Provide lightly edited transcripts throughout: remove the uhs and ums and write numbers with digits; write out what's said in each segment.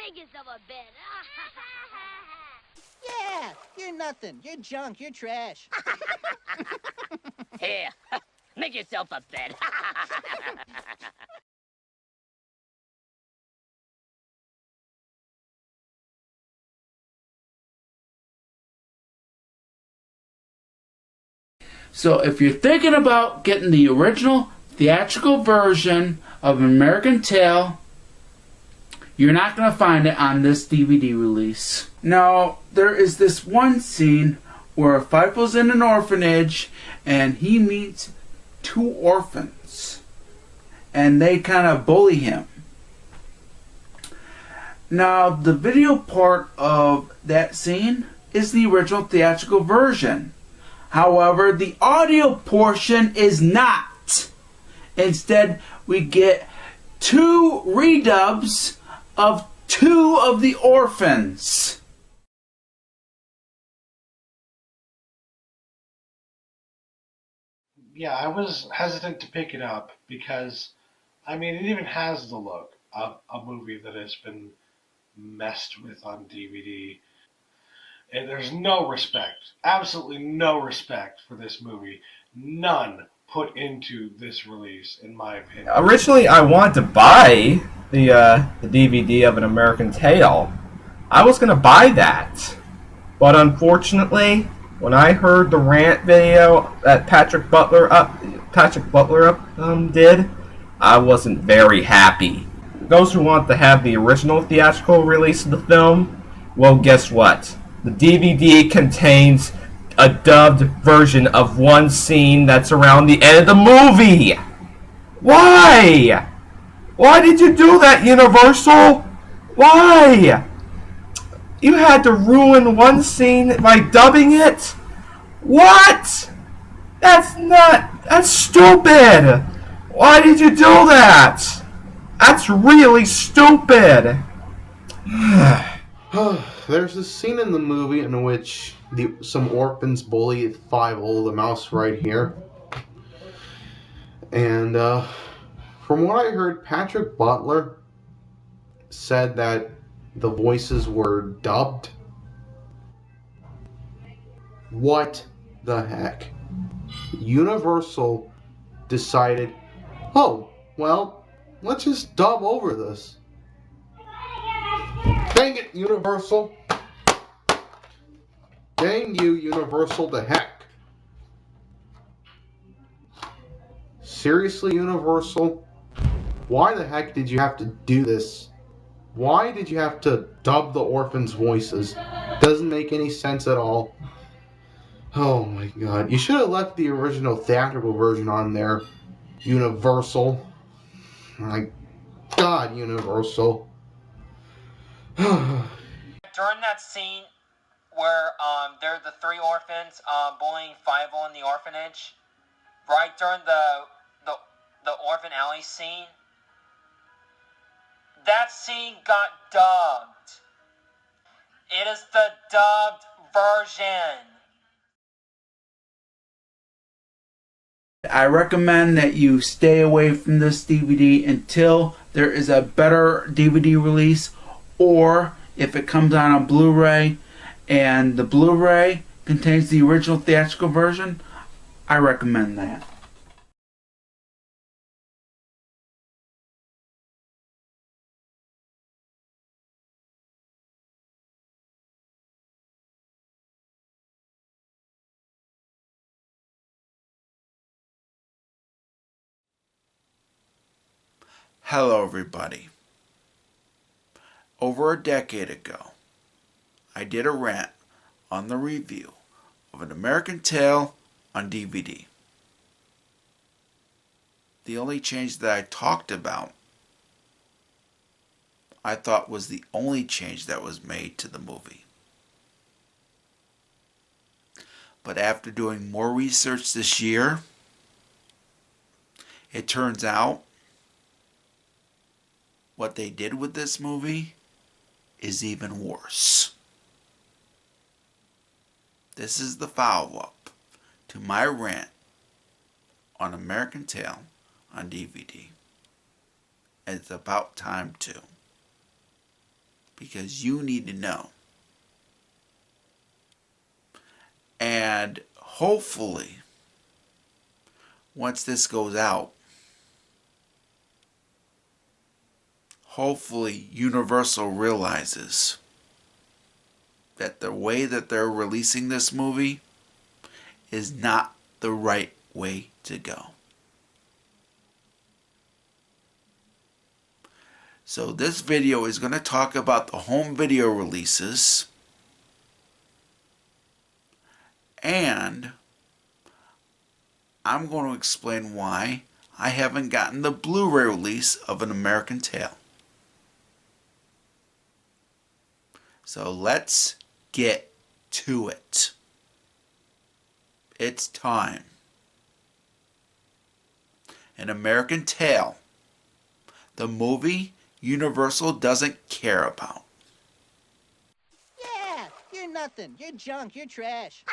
Make yourself a bed. Yeah, you're nothing. You're junk. You're trash. Here, make yourself a bed. So if you're thinking about getting the original theatrical version of American Tail, you're not going to find it on this DVD release. Now, there is this one scene where Fiefel's in an orphanage and he meets two orphans. And they kind of bully him. Now, the video part of that scene is the original theatrical version. However, the audio portion is not. Instead, we get two redubs of two of the orphans. Yeah, I was hesitant to pick it up because, I mean, it even has the look of a movie that has been messed with on DVD. And there's no respect, absolutely no respect for this movie. None put into this release, in my opinion. Originally, I wanted to buy the DVD of An American Tail. I was going to buy that. But unfortunately, when I heard the Rant video that Patrick Butler did, I wasn't very happy. Those who want to have the original theatrical release of the film, well, guess what? The DVD contains a dubbed version of one scene that's around the end of the movie. Why? Why did you do that, Universal? Why? You had to ruin one scene by dubbing it? What? That's stupid. Why did you do that? That's really stupid. There's this scene in the movie in which some orphans bully Fievel, the mouse right here. And from what I heard, Patrick Butler said that the voices were dubbed. What the heck? Universal decided, oh, well, let's just dub over this. Dang it, Universal. Dang you, Universal, to heck. Seriously, Universal? Why the heck did you have to do this? Why did you have to dub the orphans' voices? Doesn't make any sense at all. Oh my god. You should have left the original theatrical version on there, Universal. My god, Universal. During that scene where they're the three orphans bullying Fievel in the orphanage, right during the orphan alley scene, that scene got dubbed. It is the dubbed version. I recommend that you stay away from this DVD until there is a better DVD release, or if it comes out on Blu-ray and the Blu-ray contains the original theatrical version, I recommend that. Hello everybody. Over a decade ago, I did a rant on the review of An American Tail on DVD. The only change that I talked about, I thought was the only change that was made to the movie. But after doing more research this year, it turns out what they did with this movie is even worse. This is the follow-up to my rant on American Tail on DVD. And it's about time too. because you need to know. And hopefully, once this goes out, hopefully Universal realizes that the way that they're releasing this movie is not the right way to go. So this video is going to talk about the home video releases, and I'm going to explain why I haven't gotten the Blu-ray release of An American Tail. So let's get to it. It's time. An American Tail, the movie Universal doesn't care about. Yeah, you're nothing. You're junk. You're trash.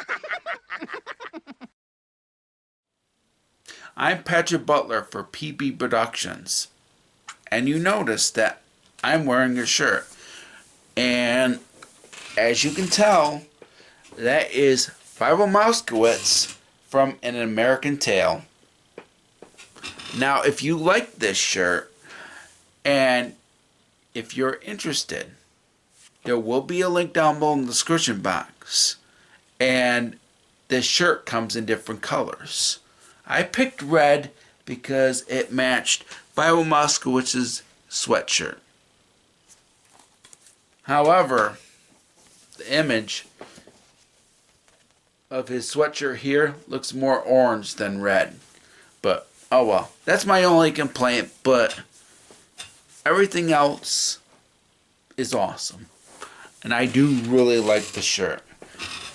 I'm Patrick Butler for PB Productions, and you notice that I'm wearing a shirt, and as you can tell, that is Five Moskowitz from An American Tail. Now, if you like this shirt, and if you're interested, there will be a link down below in the description box, and this shirt comes in different colors. I picked red because it matched Five Moskowitz's sweatshirt. However, the image of his sweatshirt here looks more orange than red. But, oh well. That's my only complaint, but everything else is awesome. And I do really like the shirt.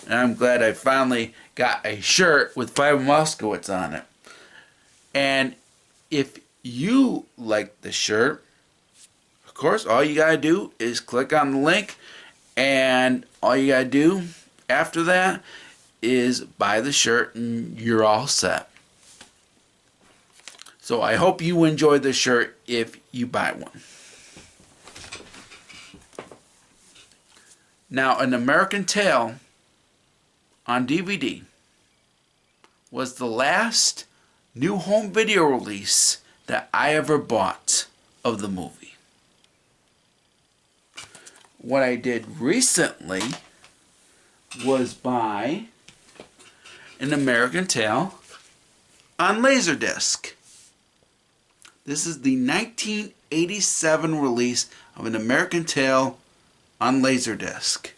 And I'm glad I finally got a shirt with Five Moskowitz on it. And if you like the shirt, of course, all you gotta do is click on the link, and all you gotta do after that is buy the shirt, and you're all set. So I hope you enjoy the shirt if you buy one. Now, An American Tail on DVD was the last new home video release that I ever bought of the movie. What I did recently was buy An American Tail on Laserdisc. This is the 1987 release of An American Tail on Laserdisc.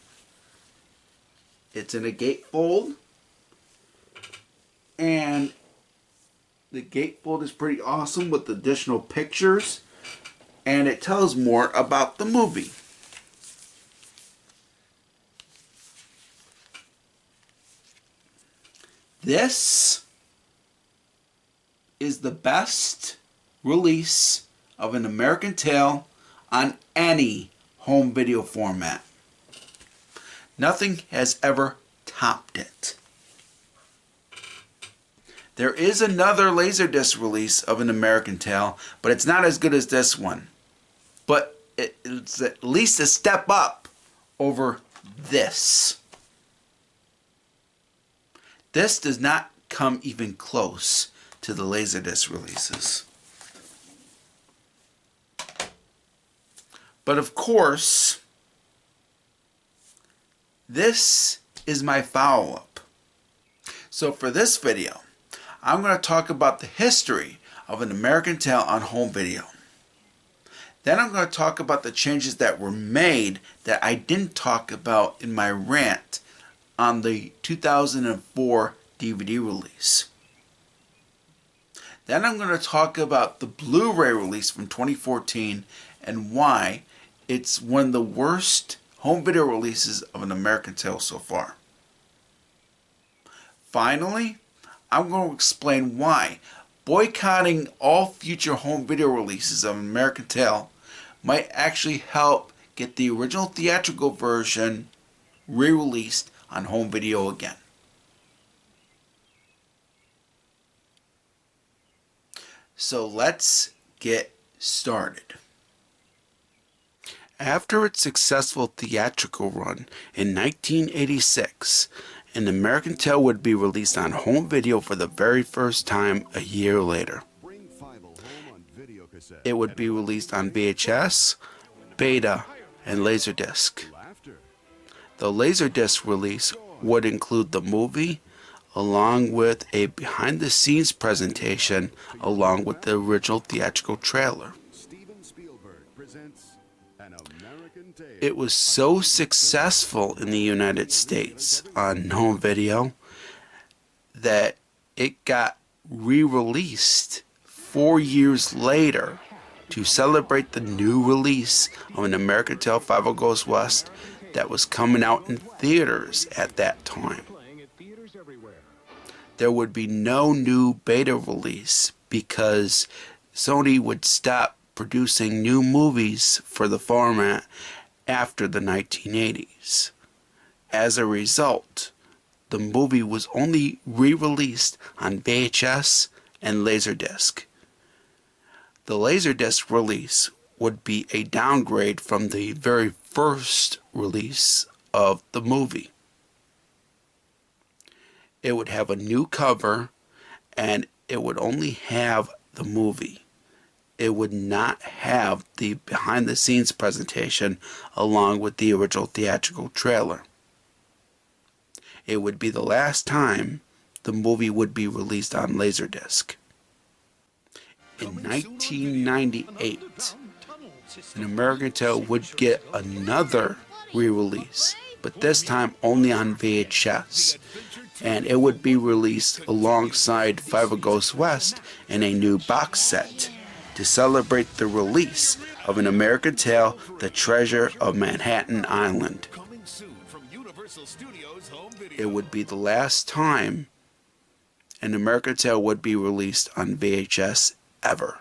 It's in a gatefold, and the gatefold is pretty awesome with additional pictures, and it tells more about the movie. This is the best release of An American Tail on any home video format. Nothing has ever topped it. There is another Laserdisc release of An American Tail, but it's not as good as this one. But it's at least a step up over this. This does not come even close to the Laserdisc releases. But of course, this is my follow-up. So for this video, I'm going to talk about the history of An American Tail on home video. Then I'm going to talk about the changes that were made that I didn't talk about in my rant on the 2004 DVD release. Then I'm going to talk about the Blu-ray release from 2014 and why it's one of the worst home video releases of An American Tail so far. Finally, I'm going to explain why boycotting all future home video releases of An American Tail might actually help get the original theatrical version re-released on home video again. So let's get started. After its successful theatrical run in 1986, An American Tail would be released on home video for the very first time a year later. It would be released on VHS, Beta, and Laserdisc. The Laserdisc release would include the movie, along with a behind-the-scenes presentation, along with the original theatrical trailer. It was so successful in the United States on home video that it got re-released 4 years later to celebrate the new release of An American Tail 50 Goes West that was coming out in theaters at that time. There would be no new beta release because Sony would stop producing new movies for the format after the 1980s. As a result, the movie was only re-released on VHS and Laserdisc. The Laserdisc release would be a downgrade from the very first release of the movie. It would have a new cover, and it would only have the movie. It would not have the behind-the-scenes presentation along with the original theatrical trailer. It would be the last time the movie would be released on Laserdisc. In 1998, An American Tail would get another re-release, but this time only on VHS, and it would be released alongside 50 Goes West in a new box set to celebrate the release of An American Tail, The Treasure of Manhattan Island. It would be the last time An American Tail would be released on VHS ever.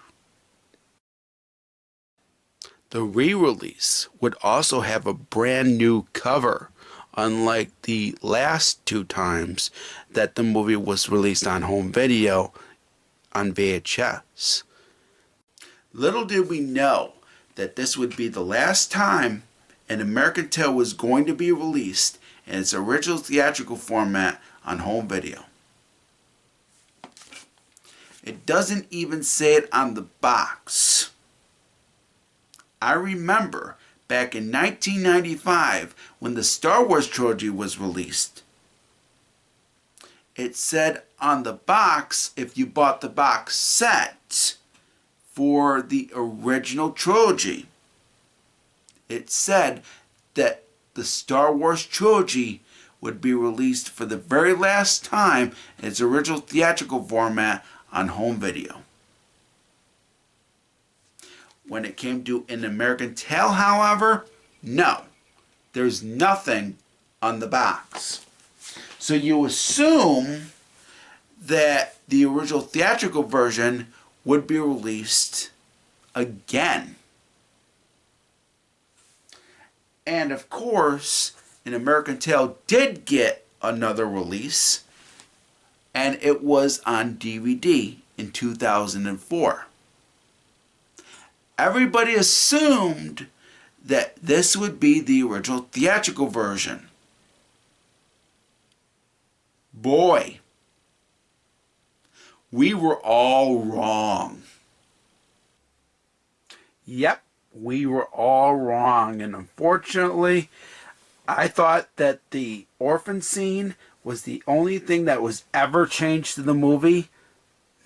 The re-release would also have a brand new cover, unlike the last two times that the movie was released on home video on VHS. Little did we know that this would be the last time An American Tail was going to be released in its original theatrical format on home video. It doesn't even say it on the box. I remember back in 1995 when the Star Wars trilogy was released, it said on the box, if you bought the box set for the original trilogy, it said that the Star Wars trilogy would be released for the very last time in its original theatrical format on home video. When it came to An American Tail, however, no. There's nothing on the box. So you assume that the original theatrical version would be released again. And of course, An American Tail did get another release, and it was on DVD in 2004. Everybody assumed that this would be the original theatrical version. Boy, we were all wrong. Yep, we were all wrong, and unfortunately, I thought that the orphan scene was the only thing that was ever changed to the movie.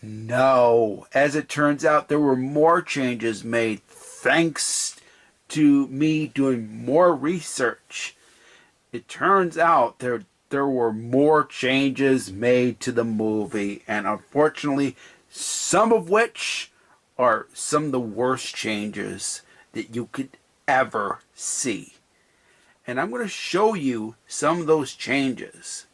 No, as it turns out, there were more changes made thanks to me doing more research. It turns out there were more changes made to the movie, and unfortunately, some of which are some of the worst changes that you could ever see. And I'm going to show you some of those changes.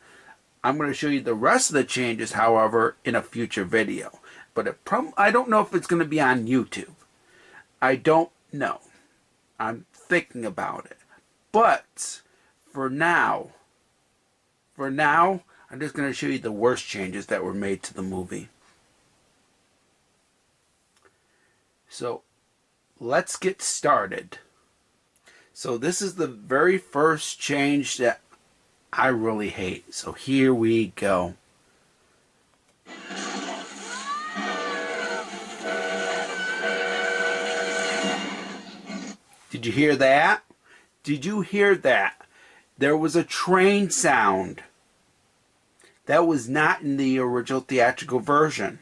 I'm going to show you the rest of the changes, however, in a future video. But I don't know if it's going to be on YouTube. I don't know. I'm thinking about it. But for now, I'm just going to show you the worst changes that were made to the movie. So let's get started. So this is the very first change that I really hate. So here we go. Did you hear that? Did you hear that? There was a train sound. That was not in the original theatrical version.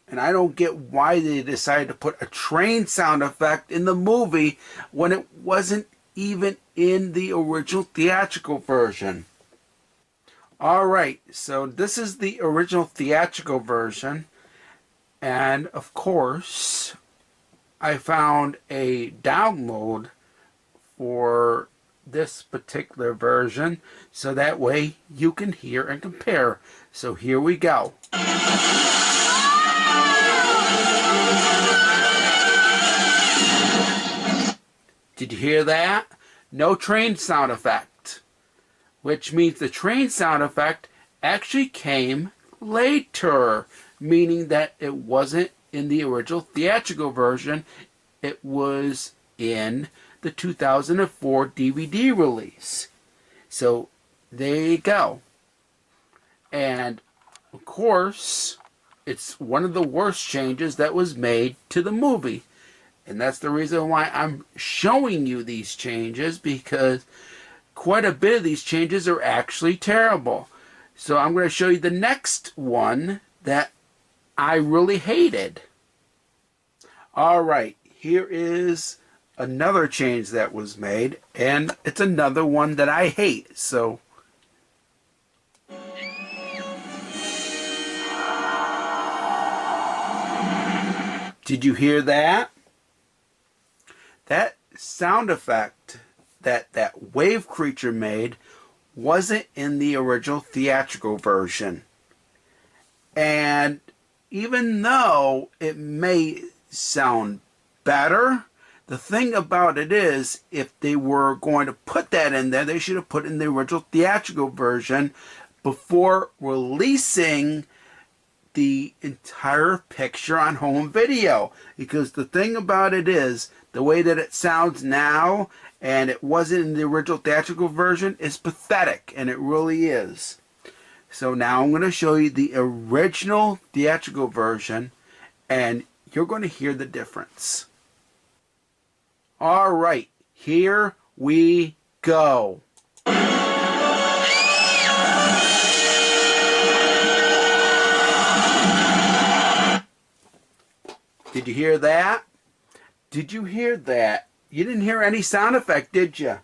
And I don't get why they decided to put a train sound effect in the movie when it wasn't even in the original theatrical version. Alright, so this is the original theatrical version. And of course, I found a download for this particular version so that way you can hear and compare. So here we go. Did you hear that? No train sound effect. Which means the train sound effect actually came later. Meaning that it wasn't in the original theatrical version. It was in the 2004 DVD release. So there you go. And of course, it's one of the worst changes that was made to the movie. And that's the reason why I'm showing you these changes, because quite a bit of these changes are actually terrible. So I'm going to show you the next one that I really hated. Alright, here is another change that was made, and it's another one that I hate. So did you hear that? That sound effect that wave creature made wasn't in the original theatrical version. And even though it may sound better, the thing about it is, if they were going to put that in there, they should have put in the original theatrical version before releasing the entire picture on home video. Because the thing about it is, the way that it sounds now, and it wasn't in the original theatrical version, is pathetic, and it really is. So now I'm going to show you the original theatrical version, and you're going to hear the difference. Alright, here we go. Did you hear that? Did you hear that? You didn't hear any sound effect, did you?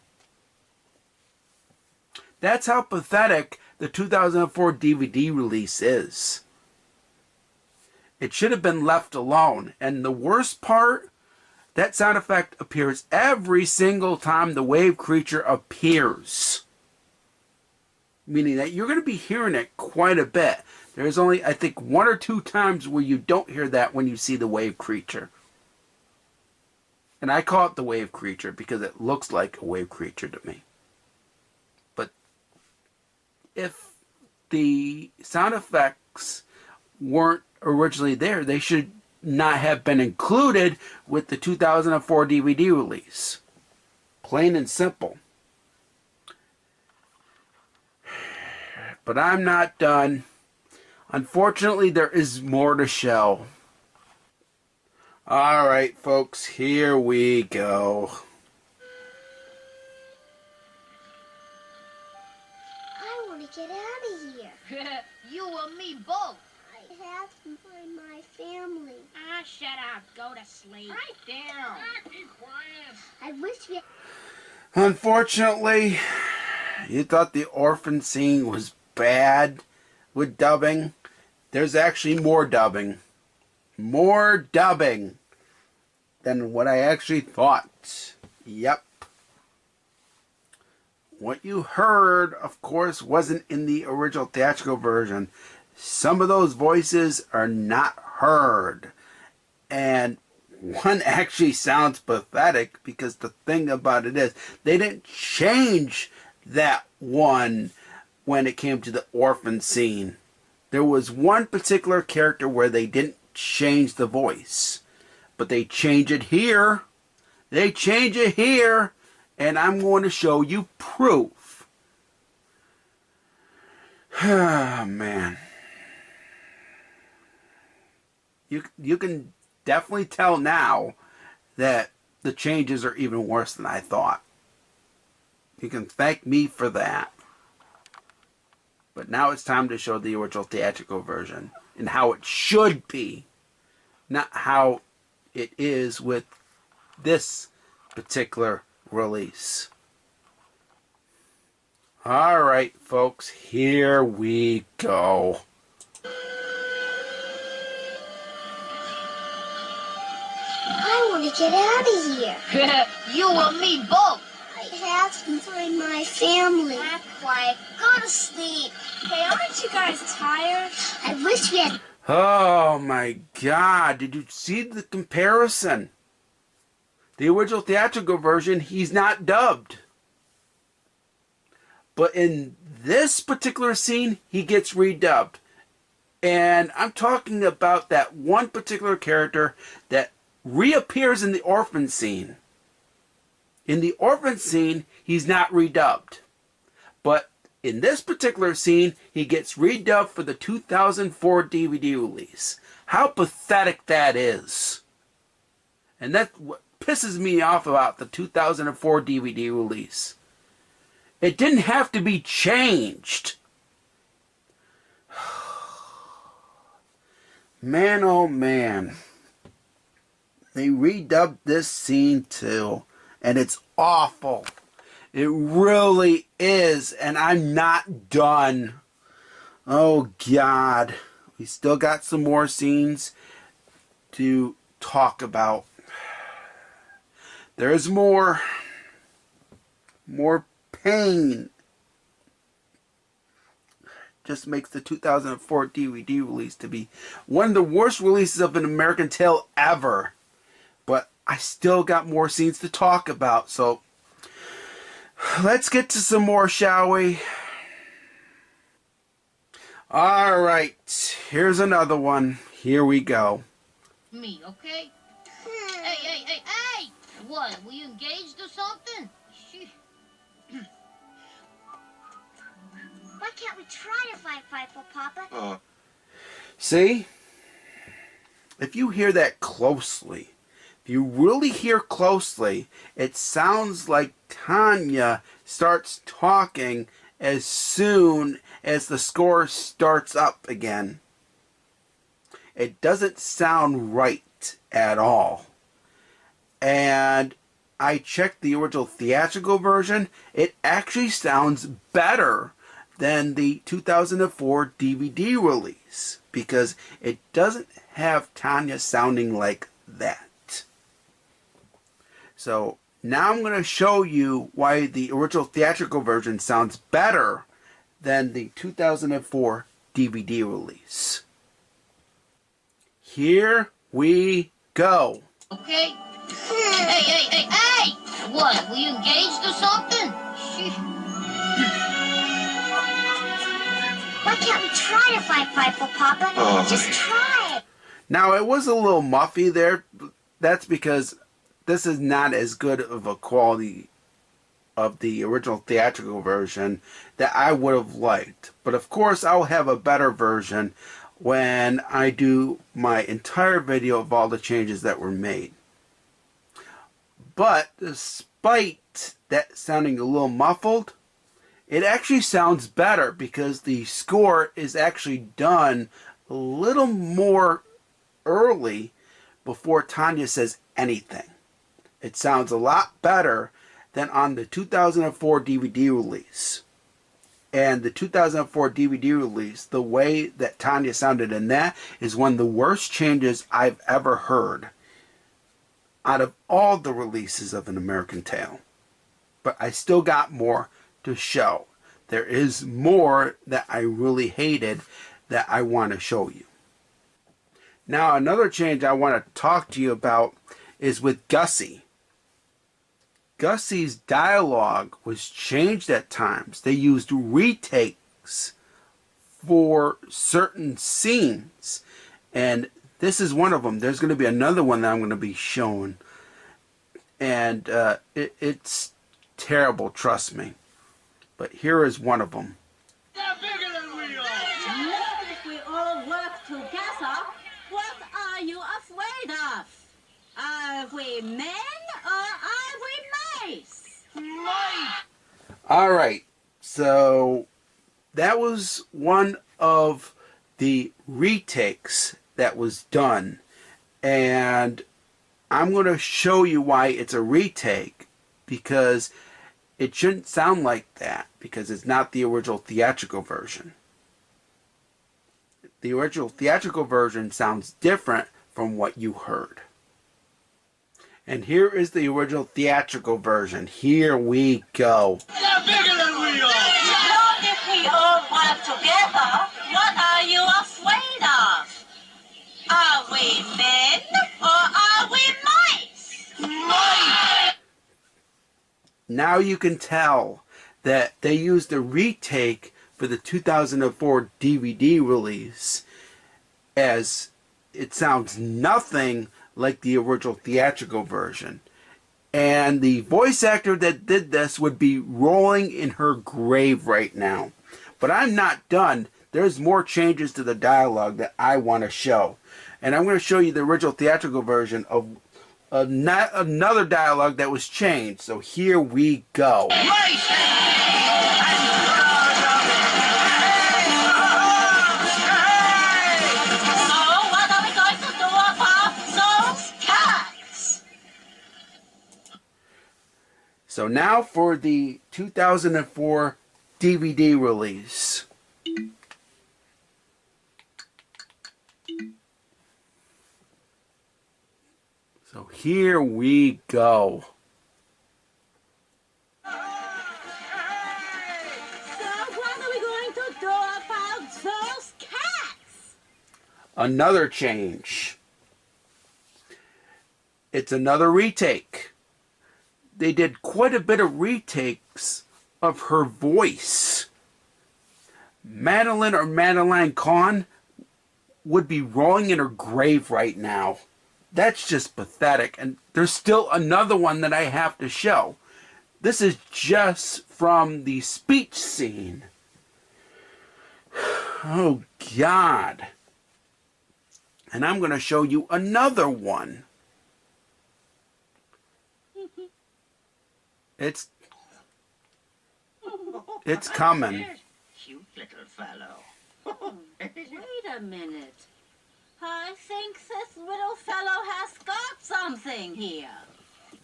That's how pathetic the 2004 DVD release is. It should have been left alone. And the worst part, that sound effect appears every single time the wave creature appears. Meaning that you're going to be hearing it quite a bit. There's only, I think, 1 or 2 times where you don't hear that when you see the wave creature. And I call it the wave creature because it looks like a wave creature to me. But if the sound effects weren't originally there, they should not have been included with the 2004 DVD release. Plain and simple. But I'm not done. Unfortunately, there is more to show. Alright, folks, here we go. I want to get out of here. You and me both. I have to find my family. Ah, shut up. Go to sleep. Right down. Be quiet. I wish we... Unfortunately, you thought the orphan scene was bad with dubbing. There's actually more dubbing. More dubbing than what I actually thought. Yep. What you heard, of course, wasn't in the original theatrical version. Some of those voices are not heard. And one actually sounds pathetic because the thing about it is they didn't change that one when it came to the orphan scene. There was one particular character where they didn't change the voice. But they change it here. They change it here, and I'm going to show you proof. Oh, man. You can definitely tell now that the changes are even worse than I thought. You can thank me for that. But now it's time to show the original theatrical version and how it should be, not how it is with this particular release. Alright, folks, here we go. I want to get out of here. You and me both. I have to find my family. Act quiet. Go to sleep. Hey, aren't you guys tired? I wish we had... Oh my God, did you see the comparison? The original theatrical version, he's not dubbed. But in this particular scene, he gets redubbed. And I'm talking about that one particular character that reappears in the orphan scene. In the orphan scene, he's not redubbed. But in this particular scene, he gets redubbed for the 2004 DVD release. How pathetic that is. And that's what pisses me off about the 2004 DVD release. It didn't have to be changed. Man, oh man. They redubbed this scene too. And it's awful. It really is. And I'm not done. Oh God. We still got some more scenes to talk about. There's more pain. Just makes the 2004 DVD release to be one of the worst releases of an American Tale ever. But I still got more scenes to talk about, so let's get to some more, shall we? Alright, here's another one. Here we go. Me, okay? Hey! What, were you engaged or something? Why can't we try to fight for Papa? See? If you hear that closely, if you really hear closely, it sounds like Tanya starts talking as soon as the score starts up again. It doesn't sound right at all. And I checked the original theatrical version. It actually sounds better than the 2004 DVD release because it doesn't have Tanya sounding like that. So now I'm going to show you why the original theatrical version sounds better than the 2004 DVD release. Here we go. Okay? Hey! What, were you engaged or something? Why can't we try to fight for Papa? Just try it. Now, it was a little muffy there. That's because this is not as good of a quality of the original theatrical version that I would have liked. But of course, I'll have a better version when I do my entire video of all the changes that were made. But despite that sounding a little muffled, it actually sounds better because the score is actually done a little more early before Tanya says anything. It sounds a lot better than on the 2004 DVD release. And the 2004 DVD release, the way that Tanya sounded in that is one of the worst changes I've ever heard out of all the releases of An American Tale. But I still got more to show. There is more that I really hated that I want to show you. Now, another change I want to talk to you about is with Gussie. Gussie's dialogue was changed at times. They used retakes for certain scenes. And this is one of them. There's going to be another one that I'm going to be showing. And it's terrible, trust me. But here is one of them. They're bigger than we are! Not if we all work together. What are you afraid of? Are we men or are we mice? Mice! Alright, so that was one of the retakes that was done. And I'm going to show you why it's a retake, because it shouldn't sound like that, because it's not the original theatrical version. The original theatrical version sounds different from what you heard. And here is the original theatrical version. Here we go. They're bigger than we are! Not if we all work together. What are you afraid of? Are we men or are we mice? Mice! Now you can tell that they used a retake for the 2004 DVD release, as it sounds nothing like the original theatrical version. And the voice actor that did this would be rolling in her grave right now. But I'm not done. There's more changes to the dialogue that I want to show. And I'm going to show you the original theatrical version of another dialogue that was changed. So here we go. So now for the 2004 DVD release. So here we go. So what are we going to do about those cats? Another change. It's another retake. They did quite a bit of retakes of her voice. Madeline or Madeline Kahn would be rolling in her grave right now. That's just pathetic. And there's still another one that I have to show. This is just from the speech scene. Oh, God. And I'm going to show you another one. It's coming. Cute little fellow. Wait a minute. I think this little fellow has got something here.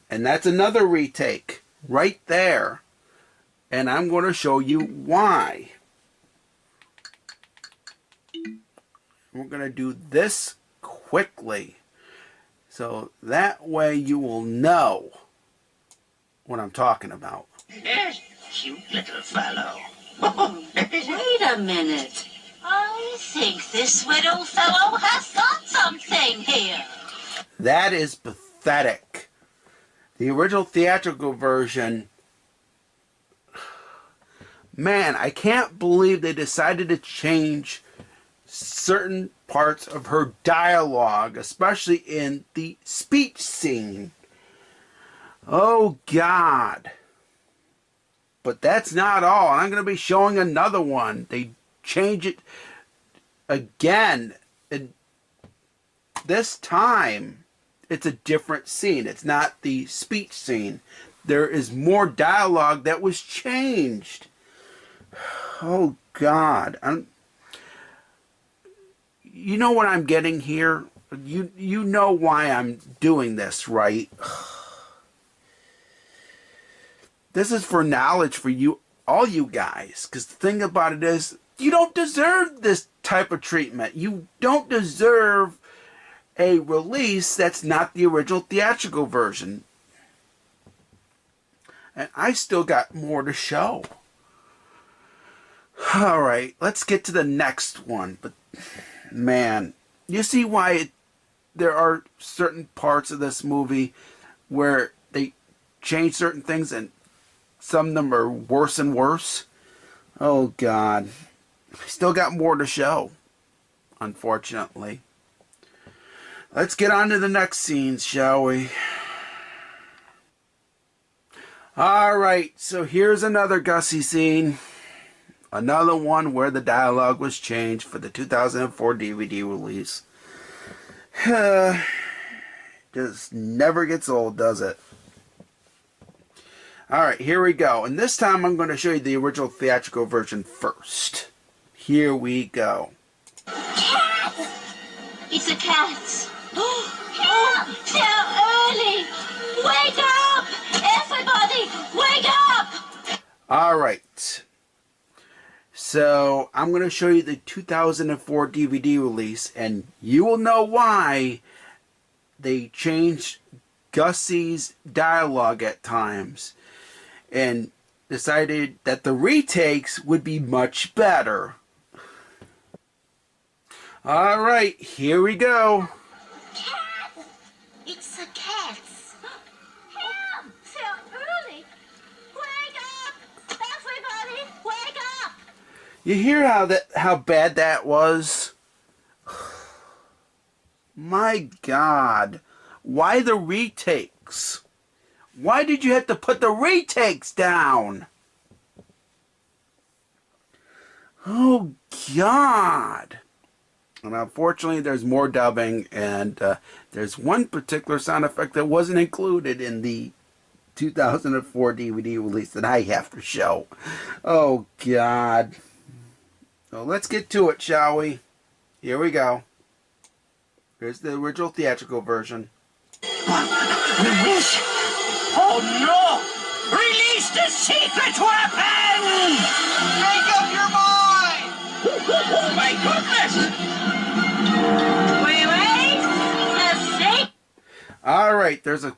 And that's another retake right there. And I'm going to show you why. We're going to do this quickly, so that way you will know what I'm talking about. Yes, cute little fellow. Wait a minute. I think this little fellow has got something here. That is pathetic. The original theatrical version, man, I can't believe they decided to change certain parts of her dialogue, especially in the speech scene. Oh, God. But that's not all. And I'm going to be showing another one. They change it again. And this time, it's a different scene. It's not the speech scene. There is more dialogue that was changed. Oh, God. You know what I'm getting here? You know why I'm doing this, right? This is for knowledge for you, all you guys. Because the thing about it is, you don't deserve this type of treatment. You don't deserve a release that's not the original theatrical version. And I still got more to show. Alright, let's get to the next one. But, man, you see why there are certain parts of this movie where they change certain things and some of them are worse and worse? Oh, God. I still got more to show, unfortunately. Let's get on to the next scenes, shall we? Alright, so here's another Gussie scene. Another one where the dialogue was changed for the 2004 DVD release. Just never gets old, does it? Alright, here we go. And this time I'm going to show you the original theatrical version first. Here we go. Cat! It's a cat. Help! They're early! Wake up! Everybody, wake up! Alright. So, I'm going to show you the 2004 DVD release, and you will know why they changed Gussie's dialogue at times and decided that the retakes would be much better. Alright, here we go. Cat! It's a cat. Help! They're early! Wake up! Everybody, wake up! You hear how bad that was? My God. Why the retakes? Why did you have to put the retakes down? Oh, God. And unfortunately, there's more dubbing, and there's one particular sound effect that wasn't included in the 2004 DVD release that I have to show. Oh, God. So let's get to it, shall we? Here we go. Here's the original theatrical version. Release! Oh no! Release the secret weapon! Make up your mind! Oh my goodness! Wait, Alright, there's a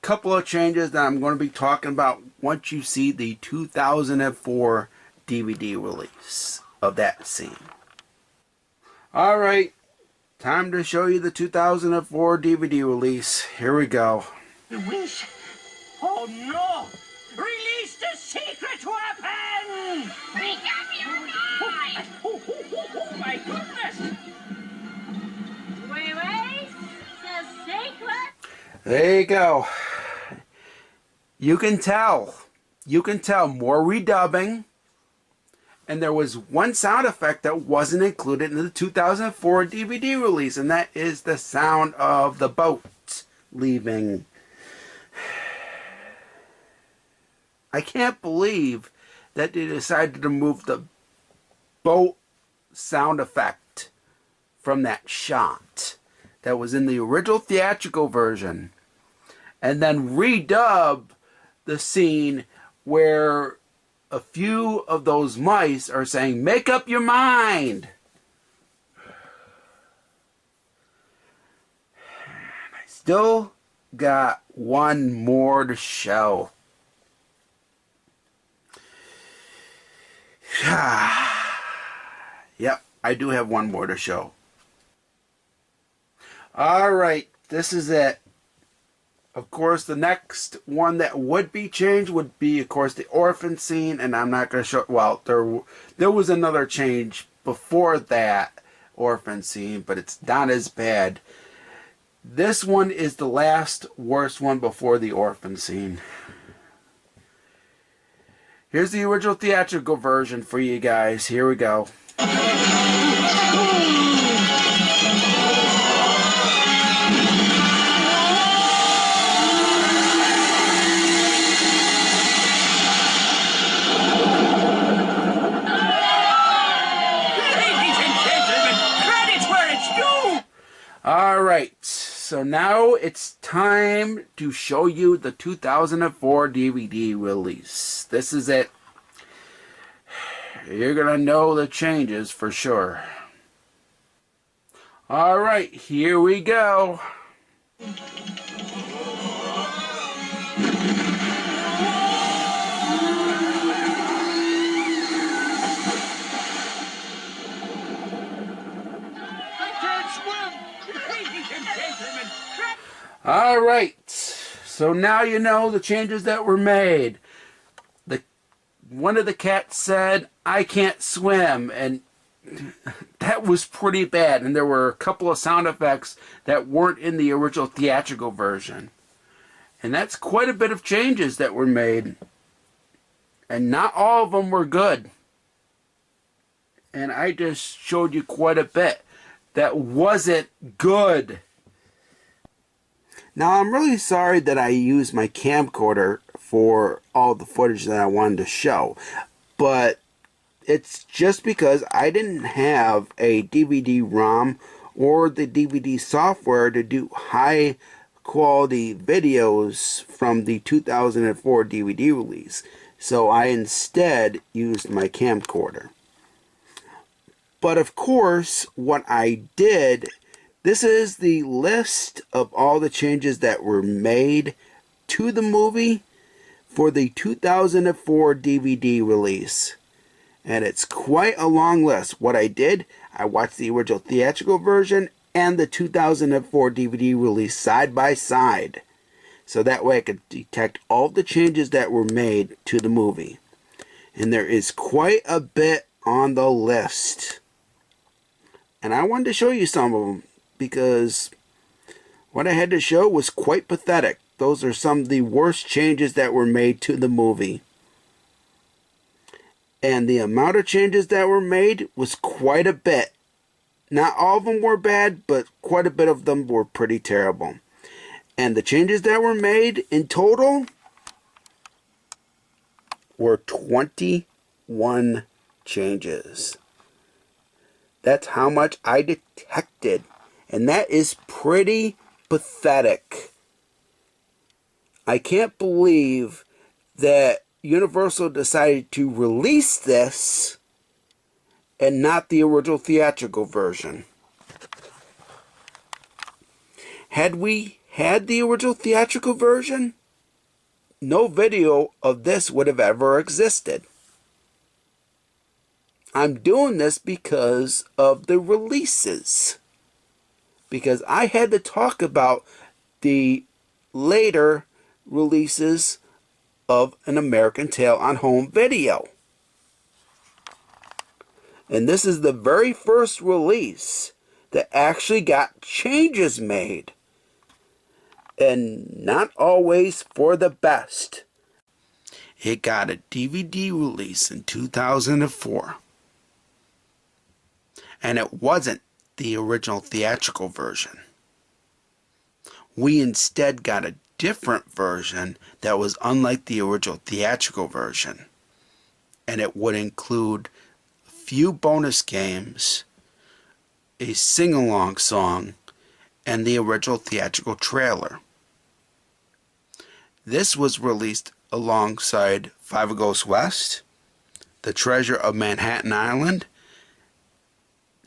couple of changes that I'm going to be talking about once you see the 2004 DVD release of that scene. Alright, time to show you the 2004 DVD release. Here we go. Release! Oh no! Release the secret weapon! Make up your mind! Oh my goodness! Wait, the secret. There you go. You can tell more redubbing. And there was one sound effect that wasn't included in the 2004 DVD release, and that is the sound of the boat leaving. I can't believe that they decided to move the boat sound effect from that shot that was in the original theatrical version, and then redub the scene where a few of those mice are saying, "Make up your mind." I still got one more to show. Yep, I do have one more to show. Alright, this is it. Of course, the next one that would be changed would be, of course, the orphan scene, and I'm not going to show. Well, there was another change before that orphan scene, but it's not as bad. This one is the last worst one before the orphan scene. Here's the original theatrical version for you guys. Here we go. Alright, so now it's time to show you the 2004 DVD release. This is it. You're gonna know the changes for sure. Alright, here we go. Alright, so now you know the changes that were made. One of the cats said, "I can't swim," and that was pretty bad. And there were a couple of sound effects that weren't in the original theatrical version. And that's quite a bit of changes that were made. And not all of them were good. And I just showed you quite a bit that wasn't good. Now, I'm really sorry that I used my camcorder for all the footage that I wanted to show. But it's just because I didn't have a DVD-ROM or the DVD software to do high quality videos from the 2004 DVD release. So I instead used my camcorder. But of course, what I did, this is the list of all the changes that were made to the movie for the 2004 DVD release. And it's quite a long list. What I did, I watched the original theatrical version and the 2004 DVD release side by side. So that way I could detect all the changes that were made to the movie. And there is quite a bit on the list. And I wanted to show you some of them because what I had to show was quite pathetic. Those are some of the worst changes that were made to the movie. And the amount of changes that were made was quite a bit. Not all of them were bad, but quite a bit of them were pretty terrible. And the changes that were made in total were 21 changes. That's how much I detected. And that is pretty pathetic. I can't believe that Universal decided to release this and not the original theatrical version. Had we had the original theatrical version, no video of this would have ever existed. I'm doing this because of the releases. Because I had to talk about the later releases of An American Tail on home video. And this is the very first release that actually got changes made. And not always for the best. It got a DVD release in 2004. And it wasn't the original theatrical version. We instead got a different version that was unlike the original theatrical version. And it would include a few bonus games, a sing-along song, and the original theatrical trailer. This was released alongside Five Ghosts West, The Treasure of Manhattan Island,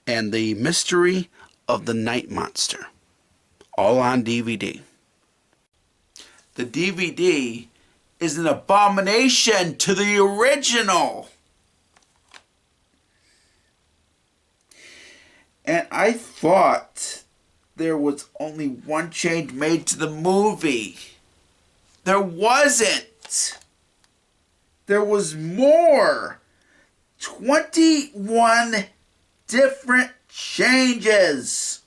and The Mystery of the Night Monster, all on DVD. The DVD is an abomination to the original. And I thought there was only one change made to the movie. There wasn't. There was more. 21 different changes.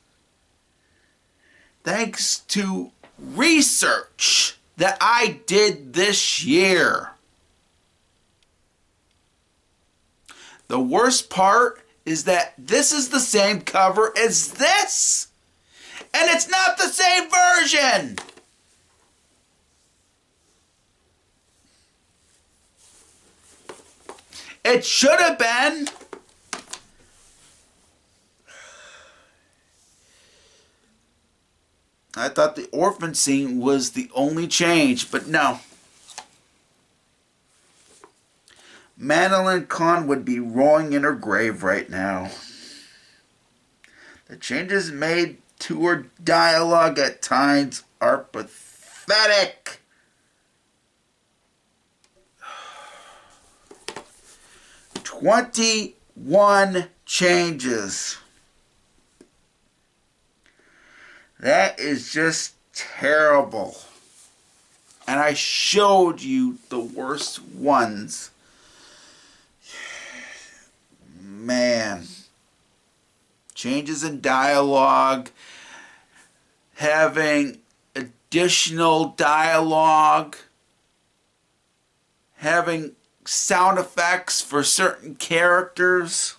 Thanks to research that I did this year. The worst part is that this is the same cover as this. And it's not the same version. It should have been. I thought the orphan scene was the only change, but no. Madeline Kahn would be rolling in her grave right now. The changes made to her dialogue at times are pathetic. "21 changes. That is just terrible. And I showed you the worst ones. Man. Changes in dialogue. Having additional dialogue. Having sound effects for certain characters.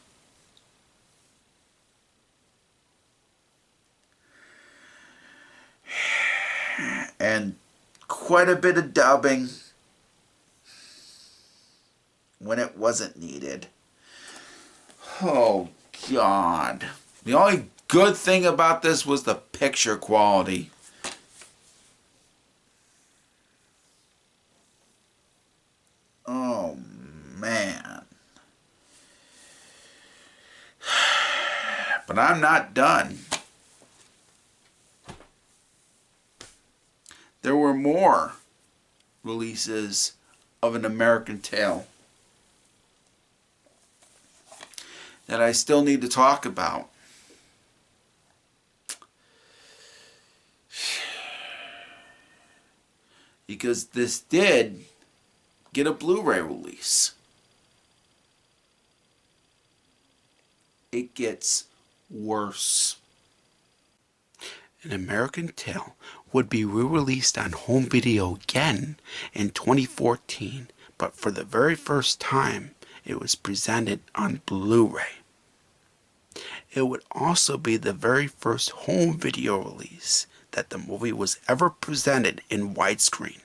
And quite a bit of dubbing when it wasn't needed. Oh, God. The only good thing about this was the picture quality. Oh, man. But I'm not done. There were more releases of An American Tail that I still need to talk about. Because this did get a Blu-ray release. It gets worse. An American Tail would be re-released on home video again in 2014, but for the very first time, it was presented on Blu-ray. It would also be the very first home video release that the movie was ever presented in widescreen.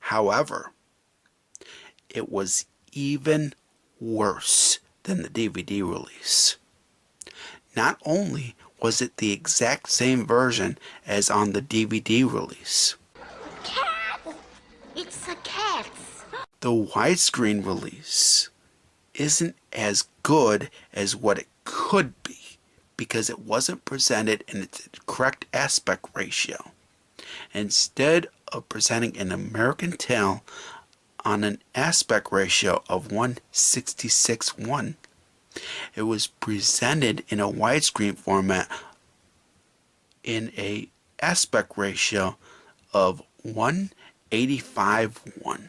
However, it was even worse than the DVD release. Not only was it the exact same version as on the DVD release, Cat! It's the cats! the widescreen release isn't as good as what it could be because it wasn't presented in its correct aspect ratio. Instead of presenting An American Tail on an aspect ratio of 1/66:1, it was presented in a widescreen format in a aspect ratio of 1/85:1.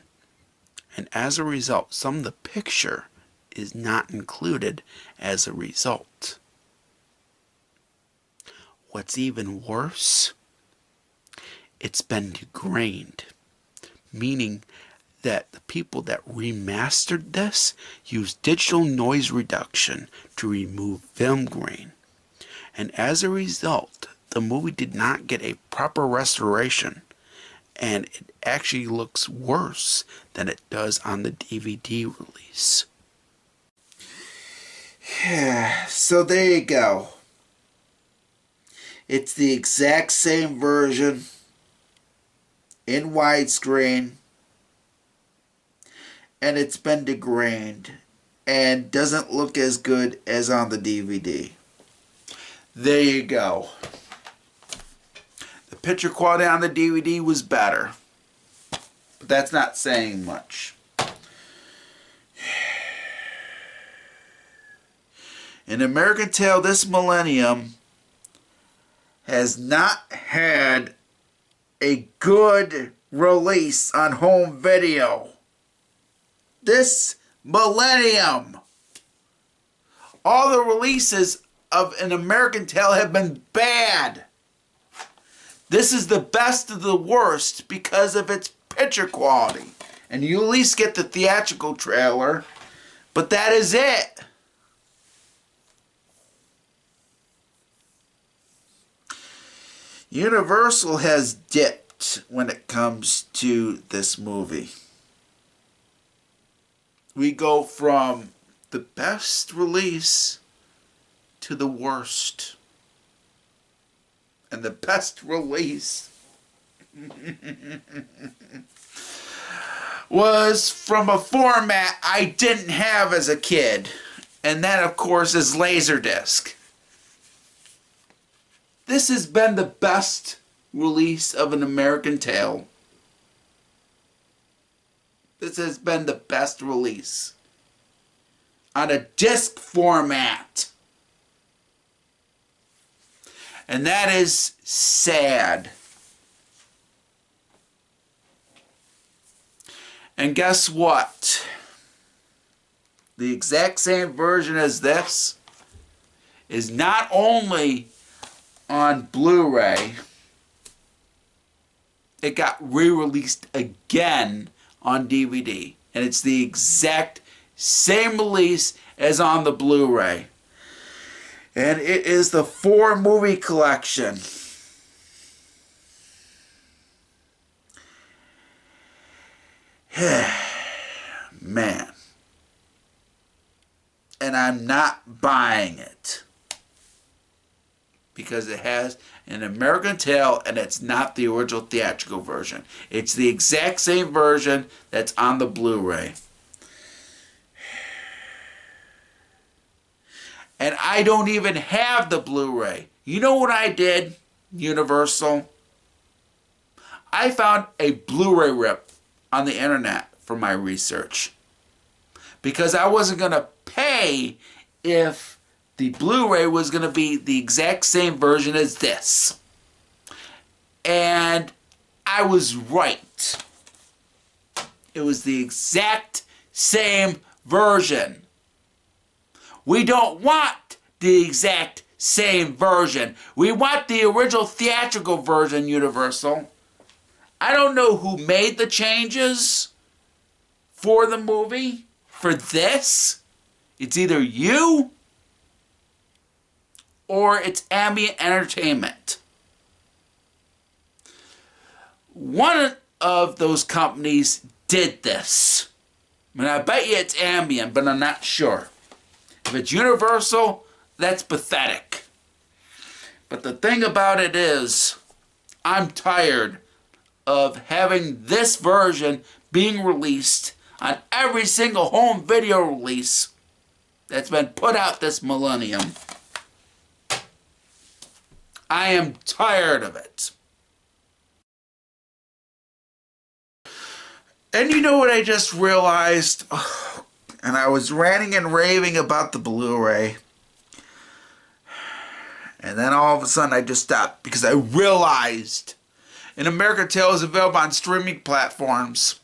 And as a result, some of the picture is not included as a result. What's even worse, it's been degraded, meaning that the people that remastered this used digital noise reduction to remove film grain. And as a result, the movie did not get a proper restoration, and it actually looks worse than it does on the DVD release. So there you go. It's the exact same version in widescreen, and it's been degraded and doesn't look as good as on the DVD. There you go. The picture quality on the DVD was better, but that's not saying much. An American Tail this millennium has not had a good release on home video. This millennium. All the releases of An American Tail have been bad. This is the best of the worst because of its picture quality. And you at least get the theatrical trailer, but that is it. Universal has dipped when it comes to this movie. We go from the best release to the worst. And the best release was from a format I didn't have as a kid. And that, of course, is Laserdisc. This has been the best release of An American Tail. This has been the best release on a disc format. And that is sad. And guess what? The exact same version as this is not only on Blu-ray, it got re-released again on DVD. And it's the exact same release as on the Blu-ray. And it is the 4-movie collection. Man. And I'm not buying it. Because it has an American Tail and it's not the original theatrical version. It's the exact same version that's on the Blu-ray. And I don't even have the Blu-ray. You know what I did, Universal? I found a Blu-ray rip on the internet for my research. Because I wasn't going to pay if the Blu-ray was going to be the exact same version as this. And I was right. It was the exact same version. We don't want the exact same version. We want the original theatrical version, Universal. I don't know who made the changes for the movie, for this. It's either you or it's Ambient Entertainment. One of those companies did this. I mean, I bet you it's Ambient, but I'm not sure. If it's Universal, that's pathetic. But the thing about it is, I'm tired of having this version being released on every single home video release that's been put out this millennium. I am tired of it. And you know what I just realized? And I was ranting and raving about the Blu-ray. And then all of a sudden I just stopped because I realized An American Tail is available on streaming platforms.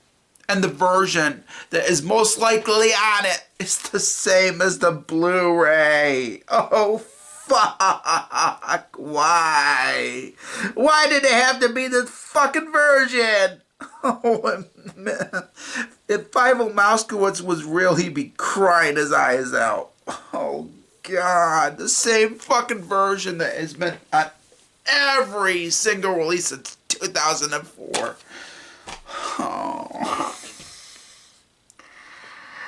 And the version that is most likely on it is the same as the Blu-ray. Oh, fuck. Why? Why did it have to be this fucking version? Oh, man. If Fievel Mouskowitz was real, he'd be crying his eyes out. Oh, God. The same fucking version that has been on every single release since 2004. Oh.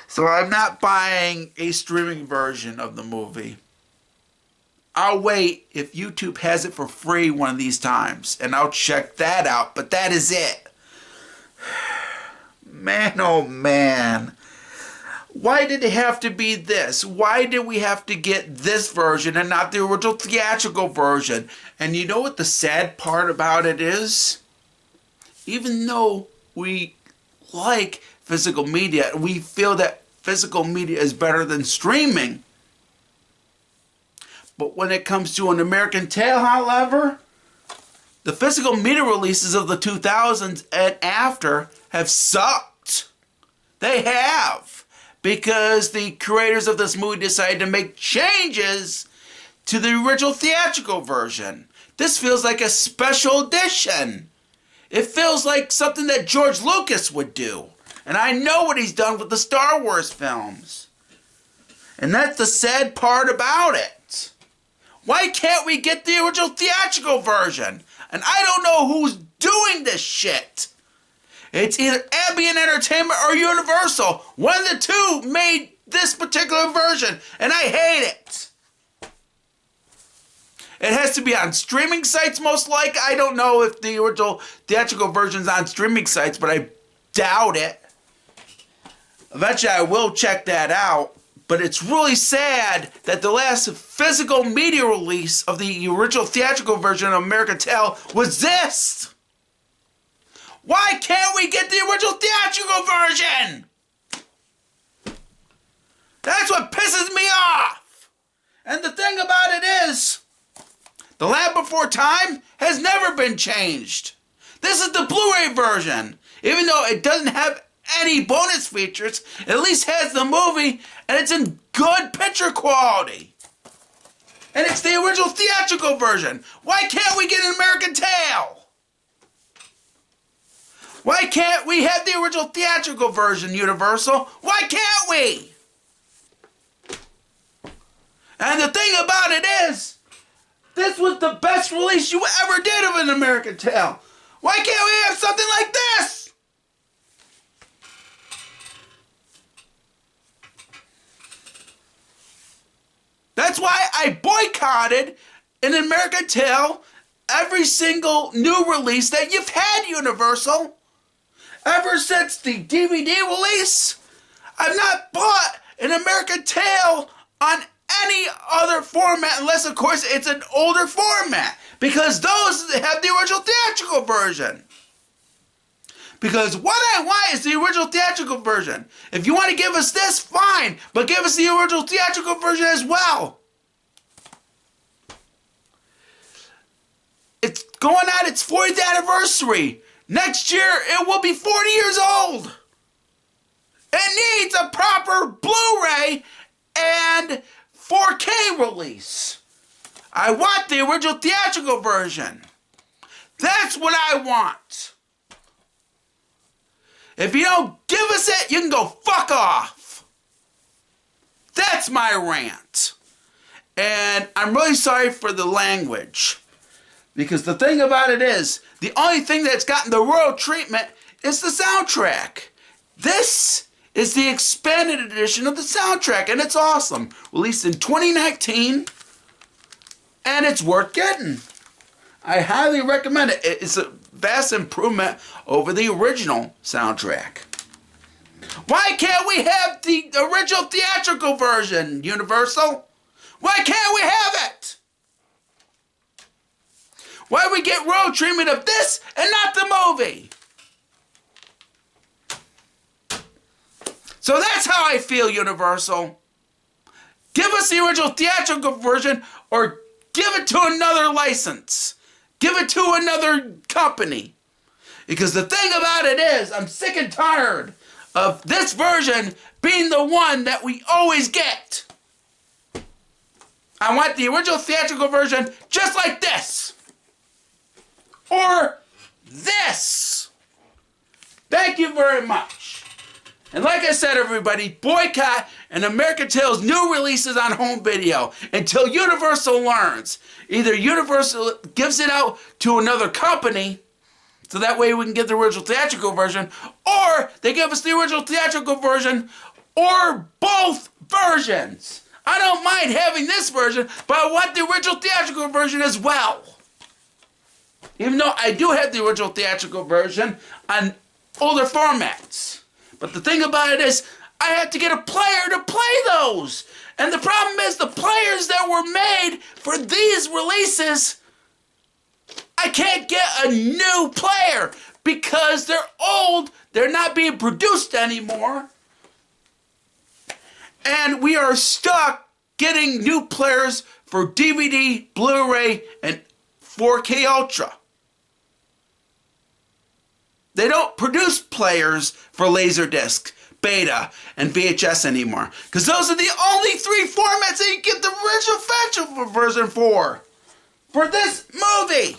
So I'm not buying a streaming version of the movie. I'll wait if YouTube has it for free one of these times, and I'll check that out, but that is it. Man, oh man. Why did it have to be this? Why did we have to get this version and not the original theatrical version? And you know what the sad part about it is? Even though we like physical media, we feel that physical media is better than streaming. But when it comes to An American Tail, however, the physical media releases of the 2000s and after have sucked. They have. Because the creators of this movie decided to make changes to the original theatrical version. This feels like a special edition. It feels like something that George Lucas would do. And I know what he's done with the Star Wars films. And that's the sad part about it. Why can't we get the original theatrical version? And I don't know who's doing this shit. It's either Ambient Entertainment or Universal. One of the two made this particular version, and I hate it. It has to be on streaming sites, most likely. I don't know if the original theatrical version's on streaming sites, but I doubt it. Eventually, I will check that out. But it's really sad that the last physical media release of the original theatrical version of American Tail was this. Why can't we get the original theatrical version? That's what pisses me off. And the thing about it is, The Land Before Time has never been changed. This is the Blu-ray version. Even though it doesn't have any bonus features, it at least has the movie, and it's in good picture quality. And it's the original theatrical version. Why can't we get An American Tail? Why can't we have the original theatrical version, Universal? Why can't we? And the thing about it is, this was the best release you ever did of An American Tale. Why can't we have something like this? That's why I boycotted An American Tale every single new release that you've had, Universal. Ever since the DVD release, I've not bought An American Tale on any other format unless, of course, it's an older format. Because those have the original theatrical version. Because what I want is the original theatrical version. If you want to give us this, fine. But give us the original theatrical version as well. It's going on its 40th anniversary. Next year, it will be 40 years old. It needs a proper Blu-ray and 4K release. I want the original theatrical version. That's what I want. If you don't give us it, you can go fuck off. That's my rant. And I'm really sorry for the language. Because the thing about it is, the only thing that's gotten the royal treatment is the soundtrack. This is the expanded edition of the soundtrack, and it's awesome. Released in 2019, and it's worth getting. I highly recommend it. It's a vast improvement over the original soundtrack. Why can't we have the original theatrical version, Universal? Why can't we have it? Why we get royal treatment of this and not the movie? So that's how I feel, Universal. Give us the original theatrical version or give it to another license. Give it to another company. Because the thing about it is, I'm sick and tired of this version being the one that we always get. I want the original theatrical version just like this. Or this. Thank you very much. And like I said, everybody, boycott An American Tale's new releases on home video until Universal learns. Either Universal gives it out to another company, so that way we can get the original theatrical version, or they give us the original theatrical version, or both versions. I don't mind having this version, but I want the original theatrical version as well. Even though I do have the original theatrical version on older formats. But the thing about it is, I had to get a player to play those. And the problem is, the players that were made for these releases, I can't get a new player because they're old, they're not being produced anymore. And we are stuck getting new players for DVD, Blu-ray, and 4K Ultra. They don't produce players for Laserdisc, Beta, and VHS anymore. Because those are the only three formats that you get the original theatrical version for. For this movie.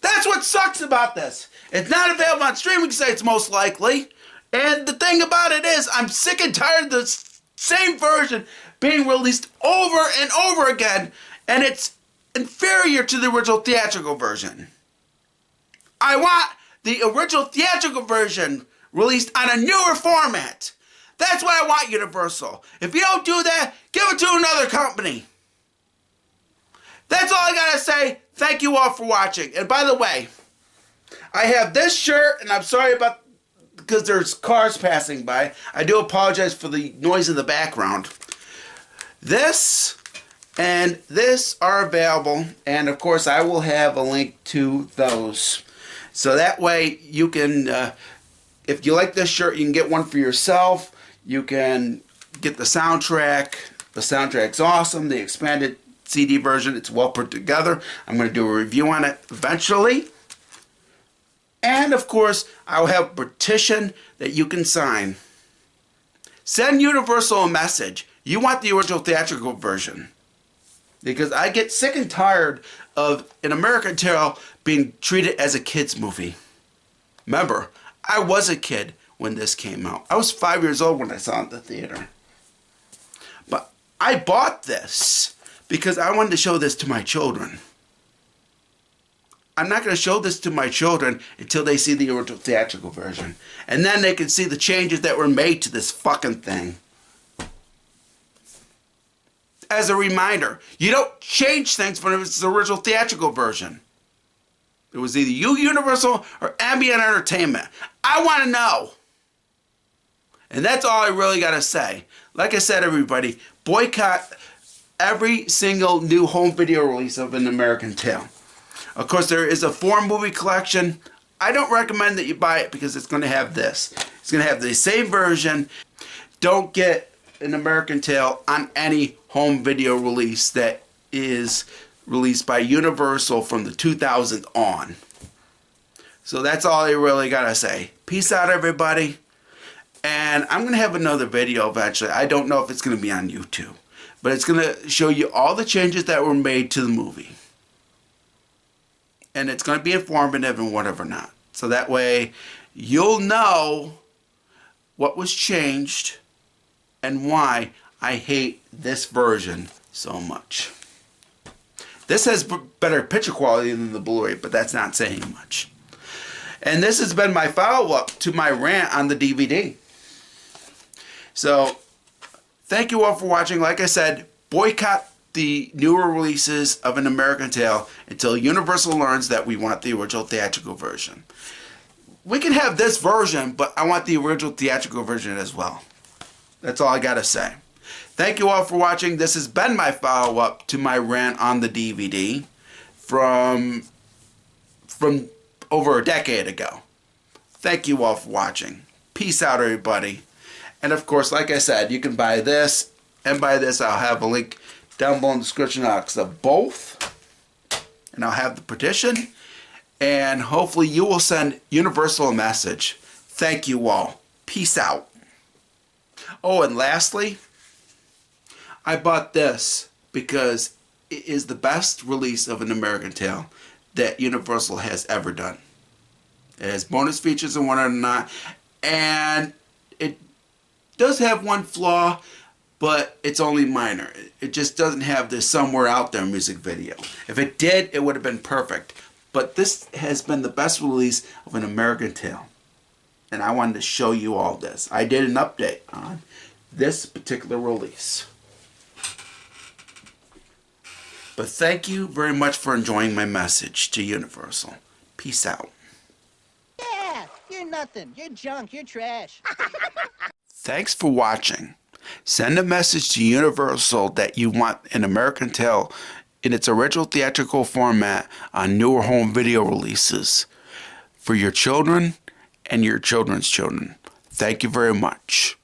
That's what sucks about this. It's not available on streaming sites most likely. And the thing about it is, I'm sick and tired of the same version being released over and over again. And it's inferior to the original theatrical version. I want the original theatrical version released on a newer format. That's what I want, Universal. If you don't do that, give it to another company. That's all I gotta say. Thank you all for watching. And by the way, I have this shirt, and I'm sorry about, because there's cars passing by. I do apologize for the noise in the background. This and this are available, and of course I will have a link to those. So that way you can, if you like this shirt, you can get one for yourself. You can get the soundtrack. The soundtrack's awesome. The expanded CD version, it's well put together. I'm going to do a review on it eventually. And of course, I'll have a petition that you can sign. Send Universal a message. You want the original theatrical version. Because I get sick and tired of An American Tale being treated as a kid's movie. Remember, I was a kid when this came out. I was 5 years old when I saw it in the theater. But I bought this because I wanted to show this to my children. I'm not going to show this to my children until they see the original theatrical version. And then they can see the changes that were made to this fucking thing. As a reminder, you don't change things from its original theatrical version. It was either Universal or Ambient Entertainment. I want to know. And that's all I really got to say. Like I said, everybody, boycott every single new home video release of An American Tail. Of course, there is a 4-movie collection. I don't recommend that you buy it because it's going to have this. It's going to have the same version. Don't get An American Tail on any home video release that is released by Universal from the 2000s on. So that's all I really got to say. Peace out, everybody. And I'm going to have another video eventually. I don't know if it's going to be on YouTube. But it's going to show you all the changes that were made to the movie. And it's going to be informative and whatever not. So that way you'll know what was changed and why I hate this version so much. This has better picture quality than the Blu-ray, but that's not saying much. And this has been my follow-up to my rant on the DVD. So thank you all for watching. Like I said, boycott the newer releases of An American Tail until Universal learns that we want the original theatrical version. We can have this version, but I want the original theatrical version as well. That's all I gotta say. Thank you all for watching. This has been my follow-up to my rant on the DVD from over a decade ago. Thank you all for watching. Peace out, everybody. And of course, like I said, you can buy this and buy this. I'll have a link down below in the description box of both, and I'll have the petition, and hopefully you will send Universal a message. Thank you all. Peace out. Oh, and lastly, I bought this because it is the best release of An American Tail that Universal has ever done. It has bonus features and whatnot, and it does have one flaw, but it's only minor. It just doesn't have this Somewhere Out There music video. If it did, it would have been perfect. But this has been the best release of An American Tail. And I wanted to show you all this. I did an update on this particular release. But thank you very much for enjoying my message to Universal. Peace out. Yeah, you're nothing. You're junk. You're trash. Thanks for watching. Send a message to Universal that you want An American Tail in its original theatrical format on newer home video releases for your children and your children's children. Thank you very much.